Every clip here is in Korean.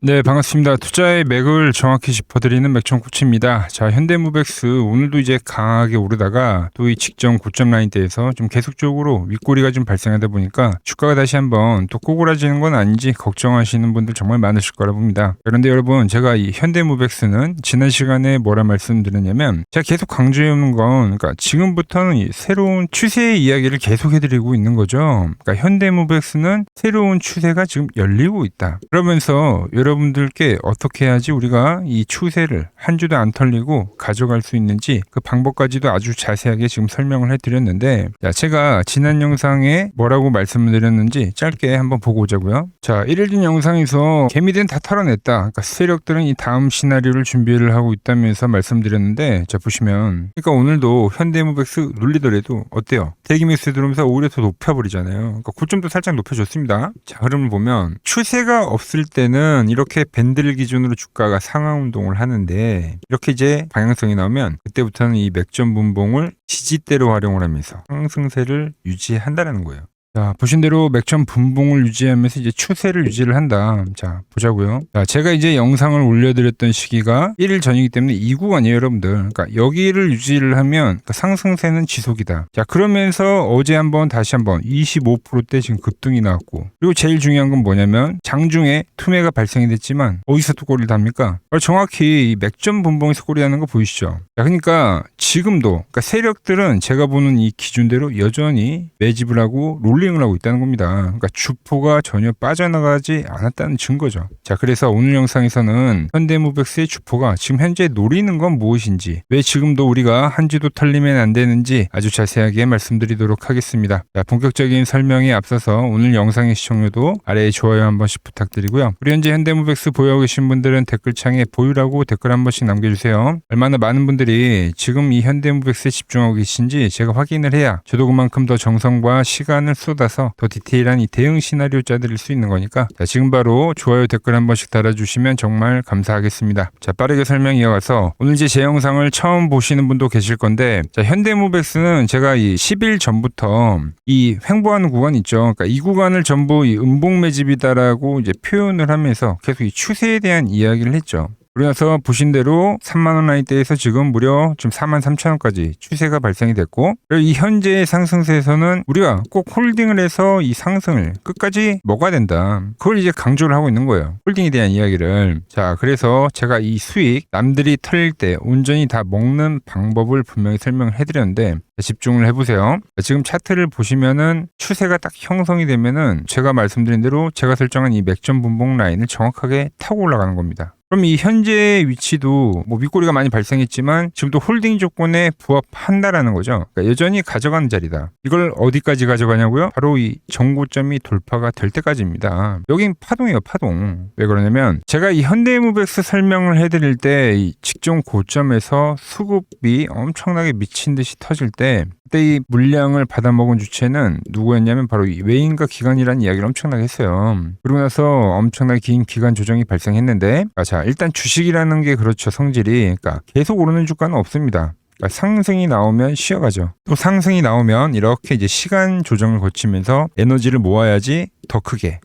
네, 반갑습니다. 투자의 맥을 정확히 짚어드리는 맥천코치입니다. 자, 현대무백스 오늘도 이제 강하게 오르다가 또 이 직전 고점 라인대에서 좀 계속적으로 윗꼬리가 좀 발생하다 보니까 주가가 다시 한번 또 꼬꾸라지는 건 아닌지 걱정하시는 분들 정말 많으실 거라 봅니다. 그런데 여러분, 제가 이 현대무백스는 지난 시간에 뭐라 말씀드렸냐면 제가 계속 강조해오는 건 그러니까 지금부터는 이 새로운 추세의 이야기를 계속 해드리고 있는 거죠. 그러니까 현대무백스는 새로운 추세가 지금 열리고 있다. 그러면서 여러분들께 어떻게 해야지 우리가 이 추세를 한 주도 안 털리고 가져갈 수 있는지 그 방법까지도 아주 자세하게 지금 설명을 해드렸는데, 자, 제가 지난 영상에 뭐라고 말씀을 드렸는지 짧게 한번 보고 오자고요. 자, 1일 전 영상에서 개미들은 다 털어냈다. 그러니까 세력들은 이 다음 시나리오를 준비를 하고 있다면서 말씀드렸는데, 자, 보시면 그러니까 오늘도 현대무백스 눌리더라도 어때요? 대기 매수 들어오면서 오히려 더 높여버리잖아요. 그러니까 고점도 살짝 높여줬습니다. 자, 흐름을 보면 추세가 없을 때는 이렇게 밴드를 기준으로 주가가 상하 운동을 하는데, 이렇게 이제 방향성이 나오면 그때부터는 이 맥점 분봉을 지지대로 활용을 하면서 상승세를 유지한다는 거예요. 자, 보신 대로 맥점 분봉을 유지하면서 이제 추세를 유지를 한다. 자, 보자고요. 자, 제가 이제 영상을 올려드렸던 시기가 1일 전이기 때문에 이 구간이에요, 여러분들. 그러니까 여기를 유지를 하면 그러니까 상승세는 지속이다. 자, 그러면서 어제 한번 다시 한번 25%대 지금 급등이 나왔고, 그리고 제일 중요한 건 뭐냐면 장중에 투매가 발생이 됐지만 어디서 또 꼬리를 답니까? 정확히 이 맥점 분봉에서 꼬리 하는 거 보이시죠? 자, 그러니까 지금도 그러니까 세력들은 제가 보는 이 기준대로 여전히 매집을 하고 롤링을 하고 있다는 겁니다. 그러니까 주포가 전혀 빠져나가지 않았다는 증거죠. 자, 그래서 오늘 영상에서는 현대무백스의 주포가 지금 현재 노리는 건 무엇인지, 왜 지금도 우리가 한 주도 털리면 안 되는지 아주 자세하게 말씀드리도록 하겠습니다. 자, 본격적인 설명에 앞서서 오늘 영상의 시청료도 아래에 좋아요 한 번씩 부탁드리고요. 우리 현재 현대무백스 보유하고 계신 분들은 댓글창에 보유라고 댓글 한 번씩 남겨주세요. 얼마나 많은 분들이 지금 이 현대무백스에 집중하고 계신지 제가 확인을 해야 저도 그만큼 더 정성과 시간을 쏟아서 더 디테일한 이 대응 시나리오 짜드릴 수 있는 거니까, 자, 지금 바로 좋아요 댓글 한 번씩 달아주시면 정말 감사하겠습니다. 자, 빠르게 설명 이어가서 오늘 이제 제 영상을 처음 보시는 분도 계실 건데, 자, 현대무백스는 제가 이 10일 전부터 이 횡보하는 구간 있죠. 그러니까 이 구간을 전부 이 음봉 매집이다라고 이제 표현을 하면서 계속 이 추세에 대한 이야기를 했죠. 그래서 보신 대로 3만원 라인대에서 지금 무려 좀 43,000원까지 추세가 발생이 됐고, 이 현재의 상승세에서는 우리가 꼭 홀딩을 해서 이 상승을 끝까지 먹어야 된다. 그걸 이제 강조를 하고 있는 거예요. 홀딩에 대한 이야기를. 자, 그래서 제가 이 수익 남들이 털릴 때 온전히 다 먹는 방법을 분명히 설명을 해드렸는데, 집중을 해보세요. 지금 차트를 보시면은 추세가 딱 형성이 되면은 제가 말씀드린 대로 제가 설정한 이 맥점 분봉 라인을 정확하게 타고 올라가는 겁니다. 그럼 이 현재 위치도 뭐 윗꼬리가 많이 발생했지만 지금도 홀딩 조건에 부합한다라는 거죠. 그러니까 여전히 가져가는 자리다. 이걸 어디까지 가져가냐고요? 바로 이 정고점이 돌파가 될 때까지입니다. 여긴 파동이에요, 파동. 왜 그러냐면 제가 이 현대무백스 설명을 해드릴 때 이 직전 고점에서 수급이 엄청나게 미친 듯이 터질 때, 그때 이 물량을 받아먹은 주체는 누구였냐면 바로 이 외인과 기관이라는 이야기를 엄청나게 했어요. 그러고 나서 엄청나게 긴 기간 조정이 발생했는데, 자, 일단 주식이라는 게 그렇죠, 성질이. 그러니까 계속 오르는 주가는 없습니다. 그러니까 상승이 나오면 쉬어가죠. 또 상승이 나오면 이렇게 이제 시간 조정을 거치면서 에너지를 모아야지 더 크게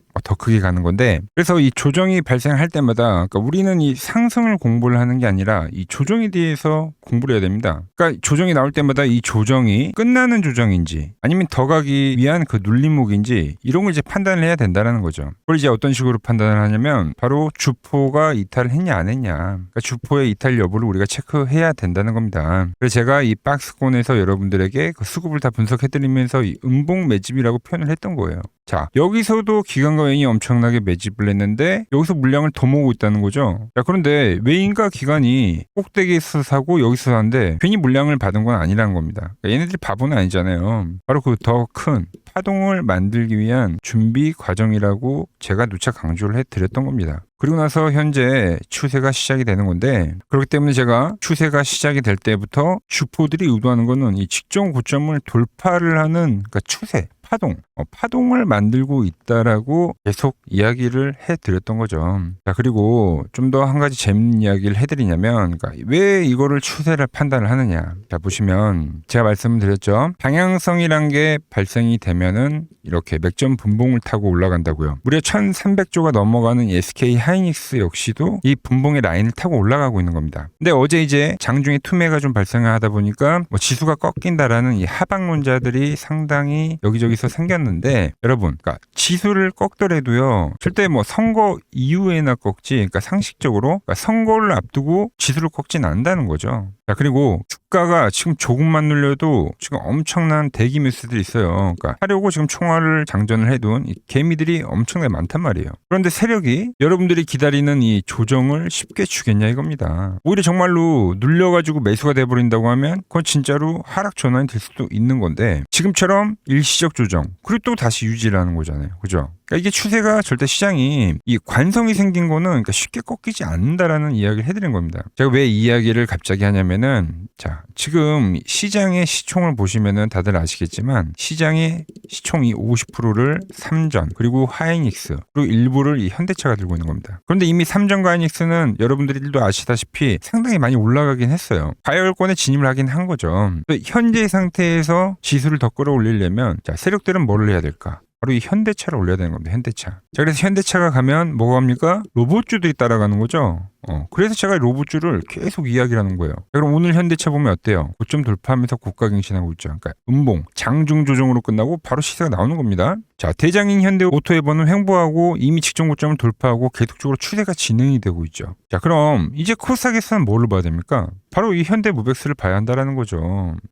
가는 건데, 그래서 이 조정이 발생할 때마다 그러니까 우리는 이 상승을 공부를 하는 게 아니라 이 조정에 대해서 공부를 해야 됩니다. 그러니까 조정이 나올 때마다 이 조정이 끝나는 조정인지 아니면 더 가기 위한 그 눌림목인지 이런 걸 이제 판단을 해야 된다는 거죠. 그걸 이제 어떤 식으로 판단을 하냐면 바로 주포가 이탈을 했냐 안 했냐, 그러니까 주포의 이탈 여부를 우리가 체크해야 된다는 겁니다. 그래서 제가 이 박스권에서 여러분들에게 그 수급을 다 분석해드리면서 이 음봉 매집이라고 표현을 했던 거예요. 자, 여기서도 기관과 외인이 엄청나게 매집을 했는데 여기서 물량을 더 모으고 있다는 거죠. 자, 그런데 외인과 기관이 꼭대기에서 사고 여기서 사는데 괜히 물량을 받은 건 아니라는 겁니다. 그러니까 얘네들이 바보는 아니잖아요. 바로 그 더 큰 파동을 만들기 위한 준비 과정이라고 제가 누차 강조를 해드렸던 겁니다. 그리고 나서 현재 추세가 시작이 되는 건데, 그렇기 때문에 제가 추세가 시작이 될 때부터 주포들이 의도하는 거는 이 직전 고점을 돌파를 하는 그러니까 추세, 파동, 파동을 만들고 있다라고 계속 이야기를 해드렸던 거죠. 자, 그리고 좀 더 한 가지 재밌는 이야기를 해드리냐면, 그러니까 왜 이거를 추세를 판단을 하느냐. 자, 보시면 제가 말씀을 드렸죠. 방향성이란 게 발생이 되면은 이렇게 맥점 분봉을 타고 올라간다고요. 무려 1300조가 넘어가는 이 SK 하이닉스 역시도 이 분봉의 라인을 타고 올라가고 있는 겁니다. 근데 어제 이제 장중에 투매가 좀 발생하다 보니까 지수가 꺾인다라는 이 하방론자들이 상당히 여기저기서 생겼는데, 여러분, 그러니까 지수를 꺾더라도요, 절대 선거 이후에나 꺾지, 그러니까 상식적으로, 그러니까 선거를 앞두고 지수를 꺾진 않는다는 거죠. 자, 그리고 주가가 지금 조금만 눌려도 지금 엄청난 대기 매수들이 있어요. 그러니까 하려고 지금 총알을 장전을 해둔 이 개미들이 엄청나게 많단 말이에요. 그런데 세력이 여러분들이 기다리는 이 조정을 쉽게 주겠냐 이겁니다. 오히려 정말로 눌려가지고 매수가 돼버린다고 하면 그건 진짜로 하락 전환이 될 수도 있는 건데, 지금처럼 일시적 조정 그리고 또 다시 유지를 하는 거잖아요. 그죠? 그러니까 이게 추세가 절대 시장이 이 관성이 생긴 거는 그러니까 쉽게 꺾이지 않는다라는 이야기를 해드린 겁니다. 제가 왜 이 이야기를 갑자기 하냐면은, 자, 지금 시장의 시총을 보시면은 다들 아시겠지만 시장의 시총이 50%를 삼전 그리고 하이닉스 그리고 일부를 이 현대차가 들고 있는 겁니다. 그런데 이미 삼전과 하이닉스는 여러분들도 아시다시피 상당히 많이 올라가긴 했어요. 과열권에 진입을 하긴 한 거죠. 현재 상태에서 지수를 더 끌어올리려면, 자, 세력들은 뭐를 해야 될까? 바로 이 현대차를 올려야 되는 겁니다. 현대차. 자, 그래서 현대차가 가면 뭐가 합니까? 로봇주들이 따라가는 거죠. 그래서 제가 로봇주를 계속 이야기를 하는 거예요. 그럼 오늘 현대차 보면 어때요? 고점 돌파하면서 고가갱신하고 있죠. 그러니까 음봉, 장중 조정으로 끝나고 바로 시세가 나오는 겁니다. 자, 대장인 현대오토에버는 횡보하고 이미 직전 고점을 돌파하고 계속적으로 추세가 진행이 되고 있죠. 자, 그럼 이제 코스닥에서는 뭐를 봐야 됩니까? 바로 이 현대무벡스를 봐야 한다라는 거죠.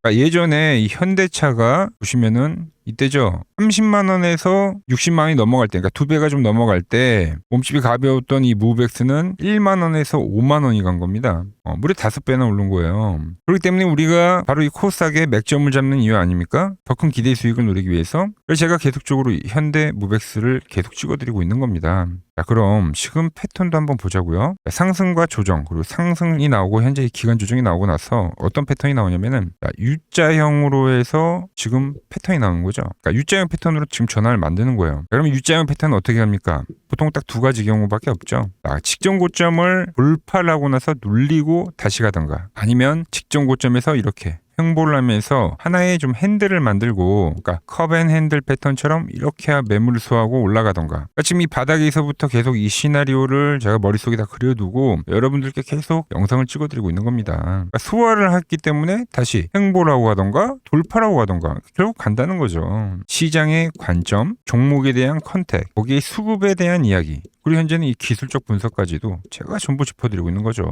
그러니까 예전에 이 현대차가 보시면은 이때죠. 30만 원에서 60만 원이 넘어갈 때, 그러니까 두 배가 좀 넘어갈 때 몸집이 가벼웠던 이 무벡스는 1만 원에서 5만 원이 간 겁니다. 무려 5배나 오른 거예요. 그렇기 때문에 우리가 바로 이 코스닥에 맥점을 잡는 이유 아닙니까? 더 큰 기대 수익을 노리기 위해서. 그래서 제가 계속적으로 현대 무벡스를 계속 찍어드리고 있는 겁니다. 자, 그럼 지금 패턴도 한번 보자고요. 상승과 조정, 그리고 상승이 나오고 현재 기간 조정이 나오고 나서 어떤 패턴이 나오냐면은, U자형으로 해서 지금 패턴이 나오는 거죠. 그러니까 U자형 패턴으로 지금 전환을 만드는 거예요. 그러면 U자형 패턴은 어떻게 합니까? 보통 딱 두 가지 경우밖에 없죠. 직전 고점을 돌파를 하고 나서 눌리고 다시 가던가, 아니면 직전 고점에서 이렇게 횡보를 하면서 하나의 좀 핸들을 만들고, 그러니까 컵앤핸들 패턴처럼 이렇게 매물을 수하고 올라가던가. 그러니까 지금 이 바닥에서부터 계속 이 시나리오를 제가 머릿속에 다 그려두고 여러분들께 계속 영상을 찍어드리고 있는 겁니다. 그러니까 소화를 했기 때문에 다시 횡보를 하고 가던가 돌파를 하고 가던가 결국 간다는 거죠. 시장의 관점, 종목에 대한 컨택, 거기에 수급에 대한 이야기, 그리고 현재는 이 기술적 분석까지도 제가 전부 짚어드리고 있는 거죠.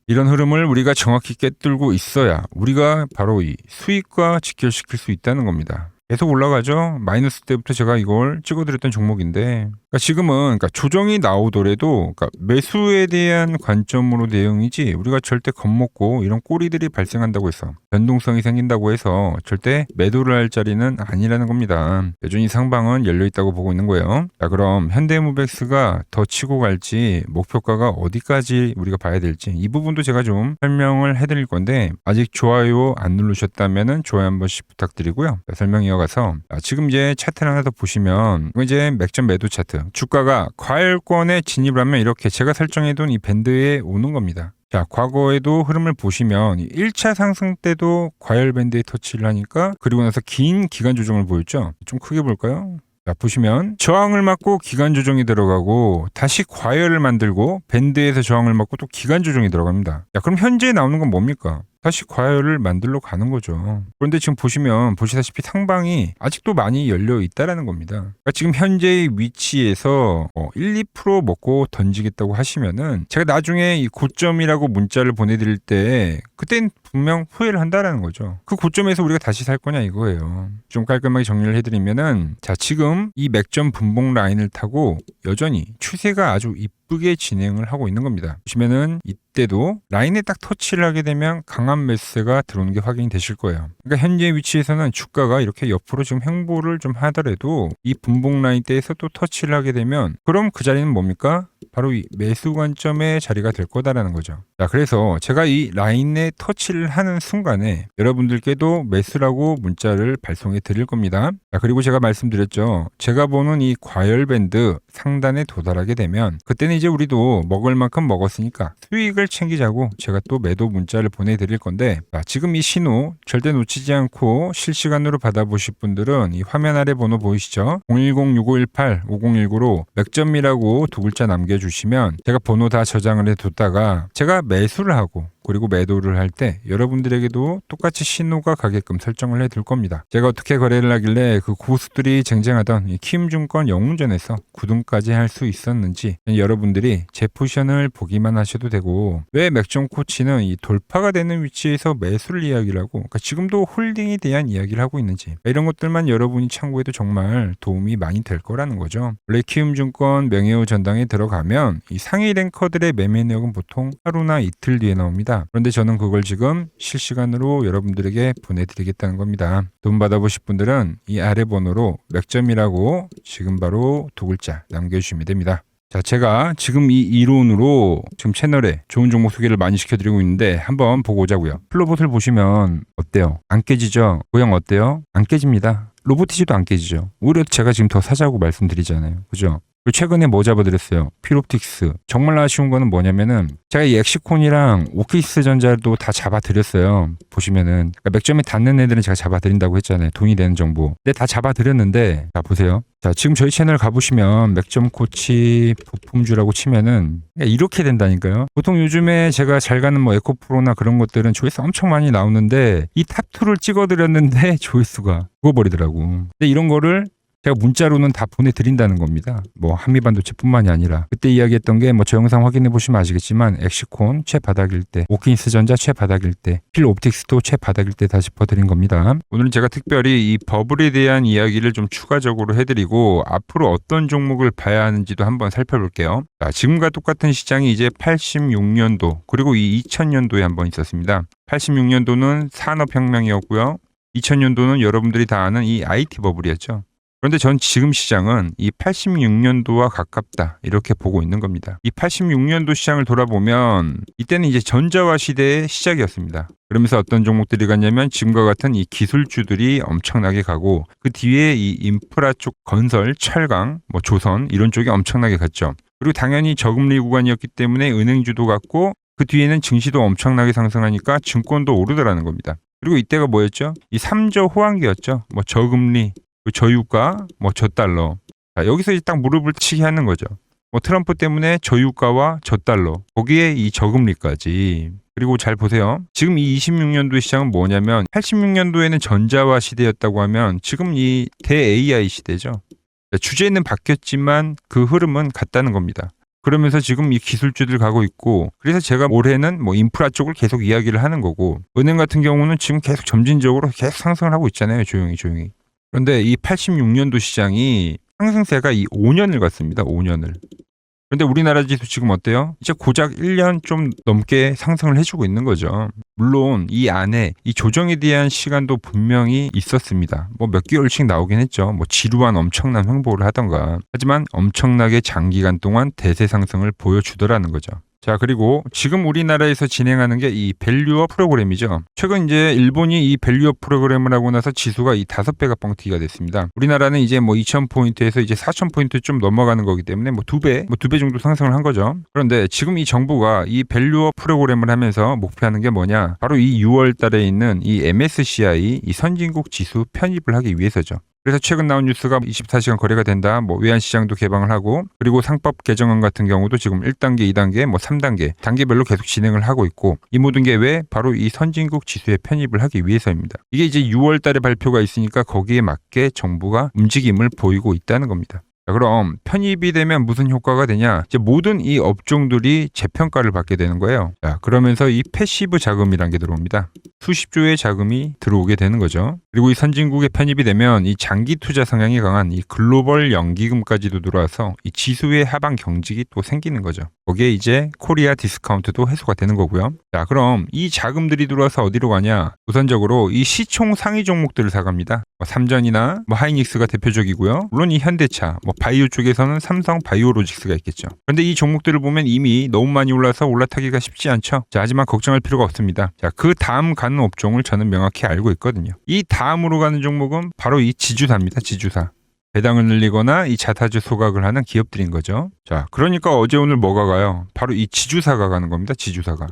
이런 흐름을 우리가 정확히 꿰뚫고 있어야 우리가 바로 이 수익과 직결시킬 수 있다는 겁니다. 계속 올라가죠. 마이너스 때부터 제가 이걸 찍어드렸던 종목인데, 그러니까 지금은 조정이 나오더라도 매수에 대한 관점으로 대응이지, 우리가 절대 겁먹고 이런 꼬리들이 발생한다고 해서 변동성이 생긴다고 해서 절대 매도를 할 자리는 아니라는 겁니다. 여전히 상방은 열려있다고 보고 있는 거예요. 자, 그럼 현대무벡스가 더 치고 갈지, 목표가가 어디까지 우리가 봐야 될지, 이 부분도 제가 좀 설명을 해드릴 건데, 아직 좋아요 안 누르셨다면 좋아요 한 번씩 부탁드리고요. 설명 이어가서, 지금 이제 차트를 하나 더 보시면, 이제 맥점 매도 차트, 주가가 과열권에 진입을 하면 이렇게 제가 설정해둔 이 밴드에 오는 겁니다. 자, 과거에도 흐름을 보시면 1차 상승 때도 과열 밴드에 터치를 하니까, 그리고 나서 긴 기간 조정을 보였죠. 좀 크게 볼까요? 자, 보시면 저항을 맞고 기간 조정이 들어가고, 다시 과열을 만들고 밴드에서 저항을 맞고 또 기간 조정이 들어갑니다. 자, 그럼 현재 나오는 건 뭡니까? 다시 과열을 만들러 가는 거죠. 그런데 지금 보시다시피 상방이 아직도 많이 열려 있다라는 겁니다. 그러니까 지금 현재의 위치에서 1, 2% 먹고 던지겠다고 하시면은, 제가 나중에 이 고점이라고 문자를 보내드릴 때 그땐 분명 후회를 한다라는 거죠. 그 고점에서 우리가 다시 살 거냐 이거예요. 좀 깔끔하게 정리를 해드리면은, 자, 지금 이 맥점 분봉 라인을 타고 여전히 추세가 아주 이쁘게 진행을 하고 있는 겁니다. 보시면은 이때도 라인에 딱 터치를 하게 되면 강한 매수세가 들어오는 게 확인이 되실 거예요. 그러니까 현재 위치에서는 주가가 이렇게 옆으로 지금 횡보를 좀 하더라도 이 분봉 라인 대에서 또 터치를 하게 되면, 그럼 그 자리는 뭡니까? 바로 이 매수 관점의 자리가 될 거다라는 거죠. 자, 그래서 제가 이 라인에 터치를 하는 순간에 여러분들께도 매수라고 문자를 발송해 드릴 겁니다. 자, 그리고 제가 말씀드렸죠. 제가 보는 이 과열 밴드 상단에 도달하게 되면 그때는 이제 우리도 먹을 만큼 먹었으니까 수익을 챙기자고 제가 또 매도 문자를 보내드릴 건데, 자, 지금 이 신호 절대 놓치지 않고 실시간으로 받아보실 분들은 이 화면 아래 번호 보이시죠? 010-6518-5019로 맥점이라고 두 글자 남겨주시면 제가 번호 다 저장을 해뒀다가 제가 매수를 하고 그리고 매도를 할 때 여러분들에게도 똑같이 신호가 가게끔 설정을 해둘 겁니다. 제가 어떻게 거래를 하길래 그 고수들이 쟁쟁하던 이 키움증권 영웅전에서 9등까지 할 수 있었는지 여러분들이 제 포지션을 보기만 하셔도 되고, 왜 맥점 코치는 이 돌파가 되는 위치에서 매수를 이야기를 하고, 그러니까 지금도 홀딩에 대한 이야기를 하고 있는지, 이런 것들만 여러분이 참고해도 정말 도움이 많이 될 거라는 거죠. 원래 키움증권 명예호 전당에 들어가면 이 상위 랭커들의 매매 내역은 보통 하루나 이틀 뒤에 나옵니다. 그런데 저는 그걸 지금 실시간으로 여러분들에게 보내드리겠다는 겁니다. 돈 받아보실 분들은 이 아래 번호로 맥점이라고 지금 바로 두 글자 남겨주시면 됩니다. 자, 제가 지금 이 이론으로 지금 채널에 좋은 종목 소개를 많이 시켜드리고 있는데 한번 보고 오자고요. 플로봇을 보시면 어때요? 안 깨지죠? 모양 어때요? 안 깨집니다. 로보티지도 안 깨지죠. 오히려 제가 지금 더 사자고 말씀드리잖아요. 그죠? 그리고 최근에 뭐 잡아드렸어요? 필옵틱스. 정말 아쉬운 거는 뭐냐면은 제가 이 엑시콘이랑 오키스 전자도 다 잡아드렸어요. 보시면은 그러니까 맥점에 닿는 애들은 제가 잡아드린다고 했잖아요. 돈이 되는 정보. 근데 다 잡아드렸는데, 자 보세요. 자, 지금 저희 채널 가보시면 맥점 코치 부품주라고 치면은 이렇게 된다니까요. 보통 요즘에 제가 잘 가는 뭐 에코프로나 그런 것들은 조회수 엄청 많이 나오는데 이 탑2를 찍어드렸는데 조회수가 죽어버리더라고. 근데 이런 거를 제가 문자로는 다 보내드린다는 겁니다. 뭐 한미반도체뿐만이 아니라 그때 이야기했던 게 뭐 저 영상 확인해 보시면 아시겠지만 엑시콘 최바닥일 때, 오킨스 전자 최바닥일 때, 필옵틱스도 최바닥일 때 다 짚어드린 겁니다. 오늘은 제가 특별히 이 버블에 대한 이야기를 좀 추가적으로 해드리고 앞으로 어떤 종목을 봐야 하는지도 한번 살펴볼게요. 자, 지금과 똑같은 시장이 이제 86년도 그리고 이 2000년도에 한번 있었습니다. 86년도는 산업혁명이었고요. 2000년도는 여러분들이 다 아는 이 IT 버블이었죠. 그런데 전 지금 시장은 이 86년도와 가깝다 이렇게 보고 있는 겁니다. 이 86년도 시장을 돌아보면 이때는 이제 전자화 시대의 시작이었습니다. 그러면서 어떤 종목들이 갔냐면 지금과 같은 이 기술주들이 엄청나게 가고 그 뒤에 이 인프라 쪽 건설, 철강, 뭐 조선 이런 쪽이 엄청나게 갔죠. 그리고 당연히 저금리 구간이었기 때문에 은행주도 갔고 그 뒤에는 증시도 엄청나게 상승하니까 증권도 오르더라는 겁니다. 그리고 이때가 뭐였죠? 이 3저 호황기였죠. 뭐 저금리, 저유가, 뭐 저달러. 자, 여기서 이제 딱 무릎을 치게 하는 거죠. 뭐 트럼프 때문에 저유가와 저달러, 거기에 이 저금리까지. 그리고 잘 보세요. 지금 이 26년도 시장은 뭐냐면 86년도에는 전자화 시대였다고 하면 지금 이 대-AI 시대죠. 주제는 바뀌었지만 그 흐름은 같다는 겁니다. 그러면서 지금 이 기술주들 가고 있고, 그래서 제가 올해는 뭐 인프라 쪽을 계속 이야기를 하는 거고, 은행 같은 경우는 지금 계속 점진적으로 계속 상승을 하고 있잖아요. 조용히. 그런데 이 86년도 시장이 상승세가 이 5년을 갔습니다. 5년을. 그런데 우리나라 지수 지금 어때요? 이제 고작 1년 좀 넘게 상승을 해주고 있는 거죠. 물론 이 안에 이 조정에 대한 시간도 분명히 있었습니다. 뭐 몇 개월씩 나오긴 했죠. 뭐 지루한 엄청난 횡보를 하던가. 하지만 엄청나게 장기간 동안 대세 상승을 보여주더라는 거죠. 자, 그리고 지금 우리나라에서 진행하는 게 이 밸류업 프로그램이죠. 최근 이제 일본이 이 밸류업 프로그램을 하고 나서 지수가 이 5배가 뻥튀기가 됐습니다. 우리나라는 이제 뭐 2000포인트에서 이제 4000포인트 좀 넘어가는 거기 때문에 뭐 2배 정도 상승을 한 거죠. 그런데 지금 이 정부가 이 밸류업 프로그램을 하면서 목표하는 게 뭐냐? 바로 이 6월 달에 있는 이 MSCI 이 선진국 지수 편입을 하기 위해서죠. 그래서 최근 나온 뉴스가 24시간 거래가 된다. 뭐 외환시장도 개방을 하고, 그리고 상법 개정안 같은 경우도 지금 1단계, 2단계, 뭐 3단계, 단계별로 계속 진행을 하고 있고, 이 모든 게 왜? 바로 이 선진국 지수에 편입을 하기 위해서입니다. 이게 이제 6월 달에 발표가 있으니까 거기에 맞게 정부가 움직임을 보이고 있다는 겁니다. 자, 그럼 편입이 되면 무슨 효과가 되냐? 이제 모든 이 업종들이 재평가를 받게 되는 거예요. 자, 그러면서 이 패시브 자금이란 게 들어옵니다. 수십조의 자금이 들어오게 되는 거죠. 그리고 이 선진국에 편입이 되면 이 장기 투자 성향이 강한 이 글로벌 연기금까지도 들어와서 이 지수의 하방 경직이 또 생기는 거죠. 거기에 이제 코리아 디스카운트도 해소가 되는 거고요. 자, 그럼 이 자금들이 들어와서 어디로 가냐? 우선적으로 이 시총 상위 종목들을 사갑니다. 뭐 삼전이나 뭐 하이닉스가 대표적이고요. 물론 이 현대차, 뭐 바이오 쪽에서는 삼성 바이오로직스가 있겠죠. 그런데 이 종목들을 보면 이미 너무 많이 올라서 올라타기가 쉽지 않죠. 자, 하지만 걱정할 필요가 없습니다. 자, 그 다음 가는 업종을 저는 명확히 알고 있거든요. 이 다음으로 가는 종목은 바로 이 지주사입니다. 지주사. 배당을 늘리거나 이 자사주 소각을 하는 기업들인 거죠. 자, 그러니까 어제 오늘 뭐가 가요? 바로 이 지주사가 가는 겁니다. 지주사가.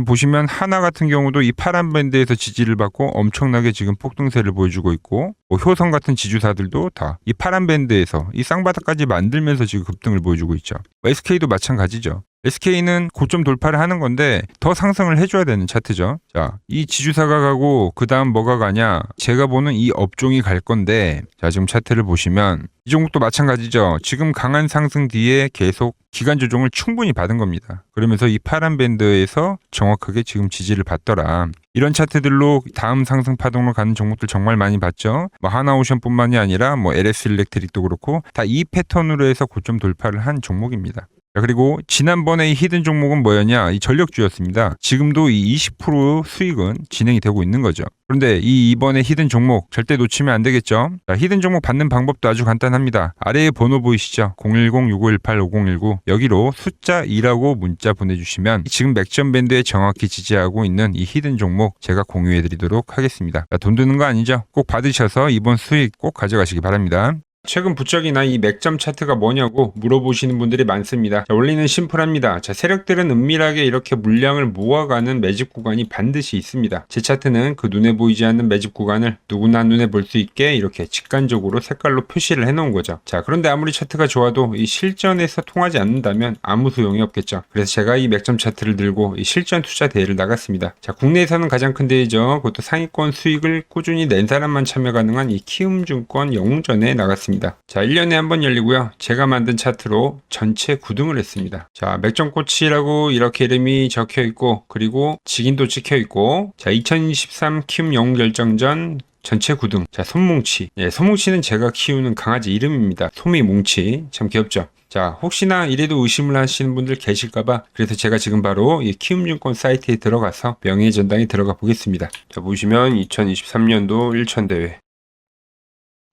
보시면 하나 같은 경우도 이 파란 밴드에서 지지를 받고 엄청나게 지금 폭등세를 보여주고 있고, 효성 같은 지주사들도 다 이 파란 밴드에서 이 쌍바닥까지 만들면서 지금 급등을 보여주고 있죠. SK도 마찬가지죠. SK는 고점 돌파를 하는 건데 더 상승을 해줘야 되는 차트죠. 자, 이 지주사가 가고 그 다음 뭐가 가냐? 제가 보는 이 업종이 갈 건데, 자, 지금 차트를 보시면 이 종목도 마찬가지죠. 지금 강한 상승 뒤에 계속 기간 조정을 충분히 받은 겁니다. 그러면서 이 파란 밴드에서 정확하게 지금 지지를 받더라. 이런 차트들로 다음 상승 파동으로 가는 종목들 정말 많이 봤죠. 뭐 하나오션뿐만이 아니라 뭐 LS 일렉트릭도 그렇고 다 이 패턴으로 해서 고점 돌파를 한 종목입니다. 자, 그리고 지난번에 이 히든 종목은 뭐였냐? 이 전력주였습니다. 지금도 이 20% 수익은 진행이 되고 있는 거죠. 그런데 이번에 히든 종목 절대 놓치면 안 되겠죠? 자, 히든 종목 받는 방법도 아주 간단합니다. 아래에 번호 보이시죠? 010-6518-5019 여기로 숫자 2라고 문자 보내주시면 지금 맥점 밴드에 정확히 지지하고 있는 이 히든 종목 제가 공유해드리도록 하겠습니다. 자, 돈 드는 거 아니죠? 꼭 받으셔서 이번 수익 꼭 가져가시기 바랍니다. 최근 부쩍이나 이 맥점 차트가 뭐냐고 물어보시는 분들이 많습니다. 자, 원리는 심플합니다. 자, 세력들은 은밀하게 이렇게 물량을 모아가는 매집 구간이 반드시 있습니다. 제 차트는 그 눈에 보이지 않는 매집 구간을 누구나 눈에 볼 수 있게 이렇게 직관적으로 색깔로 표시를 해놓은 거죠. 자, 그런데 아무리 차트가 좋아도 이 실전에서 통하지 않는다면 아무 소용이 없겠죠. 그래서 제가 이 맥점 차트를 들고 이 실전 투자 대회를 나갔습니다. 자, 국내에서는 가장 큰 대회죠. 그것도 상위권 수익을 꾸준히 낸 사람만 참여 가능한 이 키움증권 영웅전에 나갔습니다. 자, 1년에 한 번 열리고요. 제가 만든 차트로 전체 9등을 했습니다. 자, 맥점코치라고 이렇게 이름이 적혀 있고, 그리고 직인도 찍혀 있고, 자, 2023 키움 영웅 결정전 전체 9등. 자, 손뭉치. 예, 손뭉치는 제가 키우는 강아지 이름입니다. 소미뭉치. 참 귀엽죠? 자, 혹시나 이래도 의심을 하시는 분들 계실까봐 그래서 제가 지금 바로 이 키움증권 사이트에 들어가서 명예의 전당에 들어가 보겠습니다. 자, 보시면 2023년도 1천대회.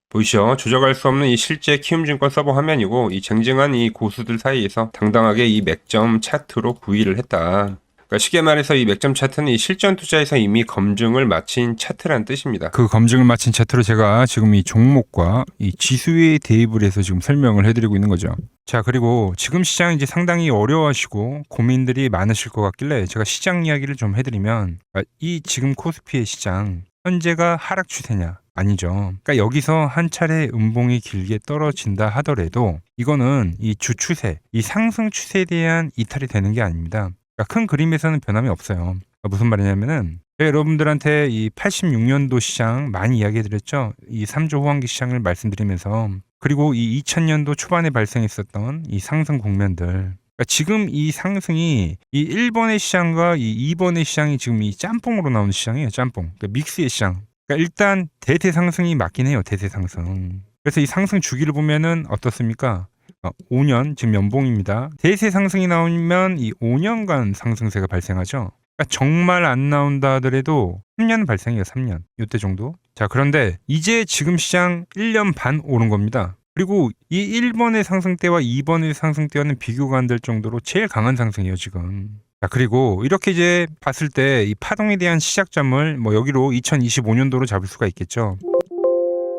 보이시죠? 조작할 수 없는 이 실제 키움증권 서버 화면이고, 이 쟁쟁한 이 고수들 사이에서 당당하게 이 맥점 차트로 구의를 했다. 그러니까 쉽게 말해서 이 맥점 차트는 이 실전 투자에서 이미 검증을 마친 차트란 뜻입니다. 그 검증을 마친 차트로 제가 지금 이 종목과 이 지수에 대입을 해서 지금 설명을 해드리고 있는 거죠. 자, 그리고 지금 시장 이제 상당히 어려워하시고 고민들이 많으실 것 같길래 제가 시장 이야기를 좀 해드리면, 이 지금 코스피의 시장 현재가 하락 추세냐? 아니죠. 그러니까 여기서 한 차례 음봉이 길게 떨어진다 하더라도 이거는 이 주추세, 이 상승 추세에 대한 이탈이 되는 게 아닙니다. 그러니까 큰 그림에서는 변함이 없어요. 그러니까 무슨 말이냐면은 제가 여러분들한테 이 86년도 시장 많이 이야기해드렸죠. 이 3조 호황기 시장을 말씀드리면서, 그리고 이 2000년도 초반에 발생했었던 이 상승 국면들. 그러니까 지금 이 상승이 이 1번의 시장과 이 2번의 시장이 지금 이 짬뽕으로 나오는 시장이에요. 짬뽕. 그러니까 믹스의 시장. 그러니까 일단 대세 상승이 맞긴 해요. 대세 상승. 그래서 이 상승 주기를 보면은 어떻습니까? 5년 지금 연봉입니다. 대세 상승이 나오면 이 5년간 상승세가 발생하죠. 그러니까 정말 안 나온다 하더라도 3년 발생해요. 3년. 이때 정도. 자, 그런데 이제 지금 시장 1년 반 오른 겁니다. 그리고 이 1번의 상승 때와 2번의 상승 때와는 비교가 안 될 정도로 제일 강한 상승이에요, 지금. 자, 그리고 이렇게 이제 봤을 때 이 파동에 대한 시작점을 뭐 여기로 2025년도로 잡을 수가 있겠죠.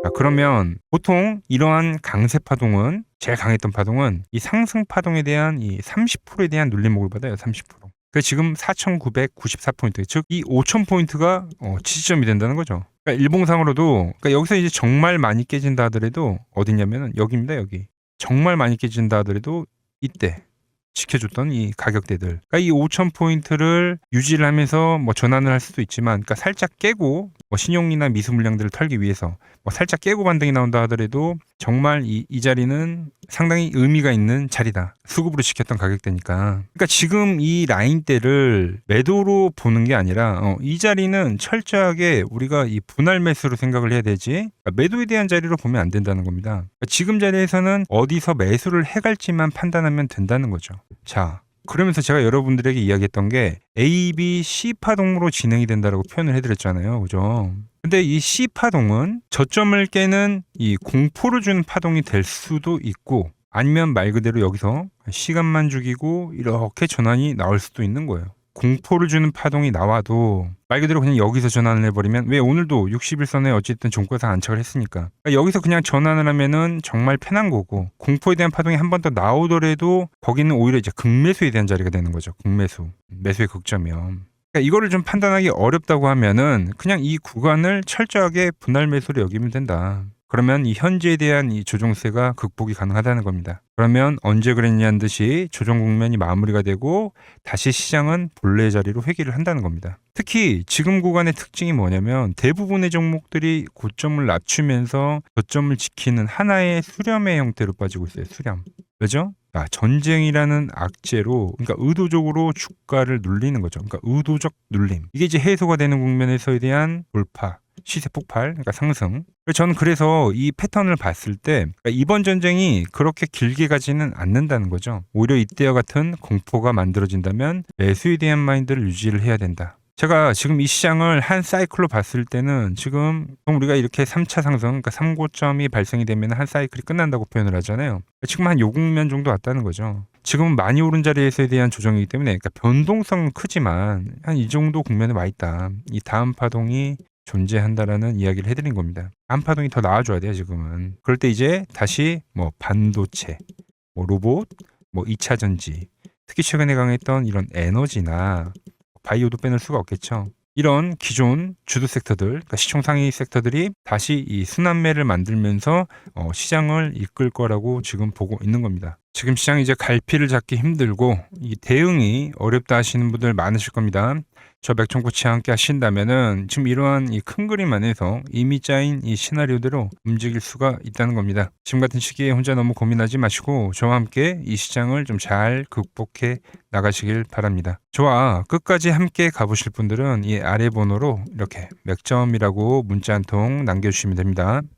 자, 그러면 보통 이러한 강세 파동은, 제일 강했던 파동은 이 상승 파동에 대한 이 30%에 대한 눌림목을 받아요. 30%. 그래서 지금 4,994포인트, 즉 이 5,000포인트가 지지점이 된다는 거죠. 그러니까 일봉상으로도, 그러니까 여기서 이제 정말 많이 깨진다 하더라도 어디냐면은 여기입니다. 여기. 정말 많이 깨진다 하더라도 이때 지켜줬던 이 가격대들. 그러니까 이 5,000포인트를 유지를 하면서 뭐 전환을 할 수도 있지만, 그러니까 살짝 깨고 뭐 신용이나 미수 물량들을 털기 위해서 뭐 살짝 깨고 반등이 나온다 하더라도 정말 이 자리는 상당히 의미가 있는 자리다. 수급으로 지켰던 가격대니까. 그러니까 지금 이 라인대를 매도로 보는 게 아니라 이 자리는 철저하게 우리가 이 분할 매수로 생각을 해야 되지, 그러니까 매도에 대한 자리로 보면 안 된다는 겁니다. 그러니까 지금 자리에서는 어디서 매수를 해갈지만 판단하면 된다는 거죠. 자, 그러면서 제가 여러분들에게 이야기했던 게 A, B, C 파동으로 진행이 된다라고 표현을 해드렸잖아요. 그죠? 근데 이 C 파동은 저점을 깨는 이 공포를 주는 파동이 될 수도 있고, 아니면 말 그대로 여기서 시간만 죽이고 이렇게 전환이 나올 수도 있는 거예요. 공포를 주는 파동이 나와도 말 그대로 그냥 여기서 전환을 해버리면, 왜 오늘도 60일선에 어쨌든 종가상 안착을 했으니까, 그러니까 여기서 그냥 전환을 하면은 정말 편한 거고, 공포에 대한 파동이 한 번 더 나오더라도 거기는 오히려 이제 극매수에 대한 자리가 되는 거죠. 극매수, 매수의 극점이요. 그러니까 이거를 좀 판단하기 어렵다고 하면은 그냥 이 구간을 철저하게 분할 매수로 여기면 된다. 그러면 이 현재에 대한 이 조정세가 극복이 가능하다는 겁니다. 그러면 언제 그랬냐는 듯이 조정 국면이 마무리가 되고 다시 시장은 본래 자리로 회귀를 한다는 겁니다. 특히 지금 구간의 특징이 뭐냐면 대부분의 종목들이 고점을 낮추면서 저점을 지키는 하나의 수렴의 형태로 빠지고 있어요. 수렴. 왜죠? 전쟁이라는 악재로, 그러니까 의도적으로 주가를 눌리는 거죠. 그러니까 의도적 눌림. 이게 이제 해소가 되는 국면에서에 대한 돌파. 시세 폭발, 그러니까 상승. 저는 그래서 이 패턴을 봤을 때 그러니까 이번 전쟁이 그렇게 길게 가지는 않는다는 거죠. 오히려 이때와 같은 공포가 만들어진다면 매수에 대한 마인드를 유지를 해야 된다. 제가 지금 이 시장을 한 사이클로 봤을 때는 지금 우리가 이렇게 3차 상승, 그러니까 3고점이 발생이 되면 한 사이클이 끝난다고 표현을 하잖아요. 지금 한 요 국면 정도 왔다는 거죠. 지금은 많이 오른 자리에서에 대한 조정이기 때문에, 그러니까 변동성은 크지만 한 이 정도 국면에 와 있다. 이 다음 파동이 존재한다라는 이야기를 해드린 겁니다. 다음 파동이 더 나와줘야 돼요, 지금은. 그럴 때 이제 다시 뭐 반도체, 뭐 로봇, 뭐 2차 전지, 특히 최근에 강했던 이런 에너지나 바이오도 빼놓을 수가 없겠죠. 이런 기존 주도 섹터들, 그러니까 시총 상위 섹터들이 다시 이 순환매를 만들면서 시장을 이끌 거라고 지금 보고 있는 겁니다. 지금 시장이 이제 갈피를 잡기 힘들고 이 대응이 어렵다 하시는 분들 많으실 겁니다. 저 맥종코치와 함께 하신다면은 지금 이러한 이 큰 그림 안에서 이미 짜인 이 시나리오대로 움직일 수가 있다는 겁니다. 지금 같은 시기에 혼자 너무 고민하지 마시고 저와 함께 이 시장을 좀 잘 극복해 나가시길 바랍니다. 저와 끝까지 함께 가보실 분들은 이 아래 번호로 이렇게 맥점이라고 문자 한 통 남겨주시면 됩니다.